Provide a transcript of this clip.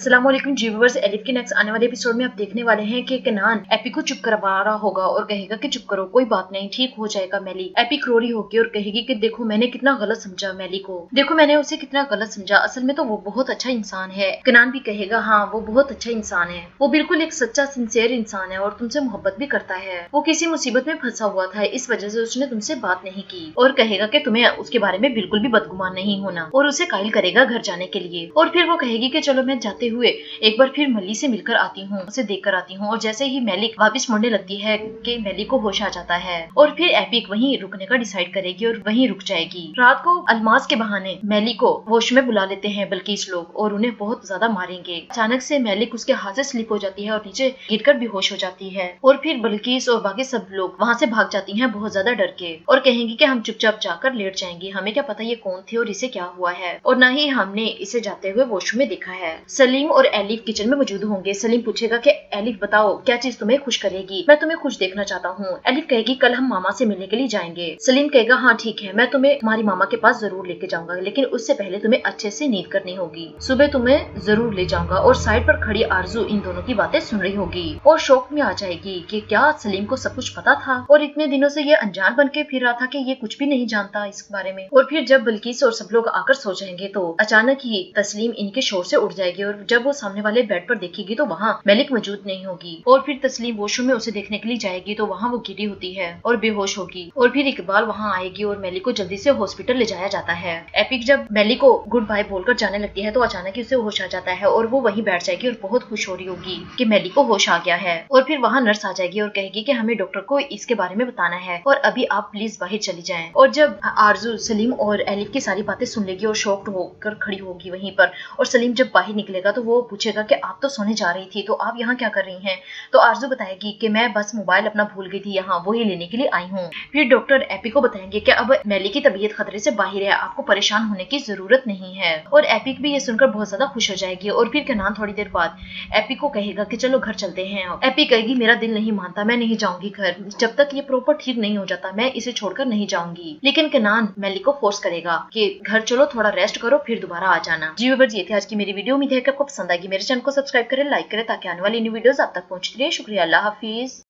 अस्सलाम वालेकुम जी viewers, elif के नेक्स्ट आने वाले एपिसोड में आप देखने वाले हैं कि कनान एपी को चुप करवा रहा होगा और कहेगा कि चुप करो, कोई बात नहीं, ठीक हो जाएगा मेली। एपी रो रही होगी और कहेगी कि देखो मैंने कितना गलत समझा मेली को, देखो मैंने उसे कितना गलत समझा, असल में तो वो बहुत अच्छा इंसान है। कनान भी कहेगा हाँ वो बहुत अच्छा इंसान है, वो बिल्कुल एक सच्चा सिंसियर इंसान है और तुमसे मोहब्बत भी करता है। वो किसी मुसीबत में फंसा हुआ था, इस वजह से उसने तुमसे बात नहीं की। और कहेगा कि तुम्हें उसके बारे में बिल्कुल भी बदगुमान नहीं होना और उसे कायल करेगा घर जाने के लिए। और फिर वो कहेगी कि चलो मैं जाते हुए एक बार फिर मली से मिलकर आती हूँ, उसे देखकर आती हूँ। और जैसे ही मेलिक वापस मुड़ने लगती है कि मेलिक को होश आ जाता है और फिर एपिक वहीं रुकने का डिसाइड करेगी और वहीं रुक जाएगी। रात को अल्मास के बहाने मेलिक को होश में बुला लेते हैं बल्किस लोग और उन्हें बहुत ज्यादा मारेंगे। अचानक से मेलिक उसके हाथ से स्लिप हो जाती है और नीचे गिरकर बेहोश हो जाती है। और फिर बल्किस और बाकी सब लोग वहाँ से भाग जाती हैं बहुत ज्यादा डर के और कहेंगी कि हम चुपचाप जाकर लेट जाएंगे, हमें क्या पता ये कौन थे और इसे क्या हुआ है, और न ही हमने इसे जाते हुए वॉशरूम में देखा है। सलीम और एलिफ किचन में मौजूद होंगे। सलीम पूछेगा कि एलिफ बताओ क्या चीज तुम्हें खुश करेगी, मैं तुम्हें खुश देखना चाहता हूँ। एलिफ कहेगी कल हम मामा से मिलने के लिए जाएंगे। सलीम कहेगा हाँ ठीक है, मैं तुम्हें तुम्हारी मामा के पास जरूर लेके जाऊंगा, लेकिन उससे पहले तुम्हें अच्छे से नींद करनी होगी, सुबह तुम्हें जरूर ले जाऊंगा। और साइड पर खड़ी आरजू इन दोनों की बातें सुन रही होगी और शौक में आ जाएगी कि क्या सलीम को सब कुछ पता था और इतने दिनों से ये अनजान बन के फिर रहा था कि ये कुछ भी नहीं जानता इस बारे में। और फिर जब बल्किस और सब लोग आकर सो जाएंगे तो अचानक ही तस्लीम इनके शोर से उठ जाएगी और जब वो सामने वाले बेड पर देखेगी तो वहाँ मेलिक मौजूद नहीं होगी। और फिर तस्लीम वॉशरूम में उसे देखने के लिए जाएगी तो वहाँ वो गिरी होती है और बेहोश होगी। और फिर इकबाल वहाँ आएगी और मेलिक को जल्दी से हॉस्पिटल ले जाया जाता है। एपिक जब मेलिक को गुड बाय बोलकर जाने लगती है तो अचानक ही उसे होश आ जाता है और वो वहीं बैठ जाएगी और बहुत खुश हो रही होगी कि मेलिक को होश आ गया है। और फिर वहाँ नर्स आ जाएगी और कहेगी कि हमें डॉक्टर को इसके बारे में बताना है और अभी आप प्लीज बाहर चली जाएं। और जब आरजू सलीम और एलिफ की सारी बातें सुन लेगी और शॉक्ड होकर खड़ी होगी वहीं पर, और सलीम जब बाहर निकलेगा तो वो पूछेगा कि आप तो सोने जा रही थी तो आप यहाँ क्या कर रही हैं। तो आरजू बताएगी कि मैं बस मोबाइल अपना भूल गई थी, यहाँ वही लेने के लिए आई हूँ। फिर डॉक्टर एपी को बताएंगे कि अब मेली की तबीयत खतरे से बाहर है, आपको परेशान होने की जरूरत नहीं है। और एपिक भी ये सुनकर बहुत ज्यादा खुश हो जाएगी। और फिर कनान थोड़ी देर बाद एपी को कहेगा कि चलो घर चलते हैं। एपी कहेगी मेरा दिल नहीं मानता, मैं नहीं जाऊंगी घर, जब तक ये प्रॉपर ठीक नहीं हो जाता मैं इसे छोड़कर नहीं जाऊंगी। लेकिन कनान मेली को फोर्स करेगा कि घर चलो, थोड़ा रेस्ट करो, फिर दोबारा आ जाना। जी व्यूअर्स, ये थी आज की मेरी वीडियो। उम्मीद है कि आपको पसंद आएगी। मेरे चैनल को सब्सक्राइब करें, लाइक करें ताकि आने वाली न्यू वीडियोस आप तक पहुंचती रहे। शुक्रिया, अल्लाह हाफिज।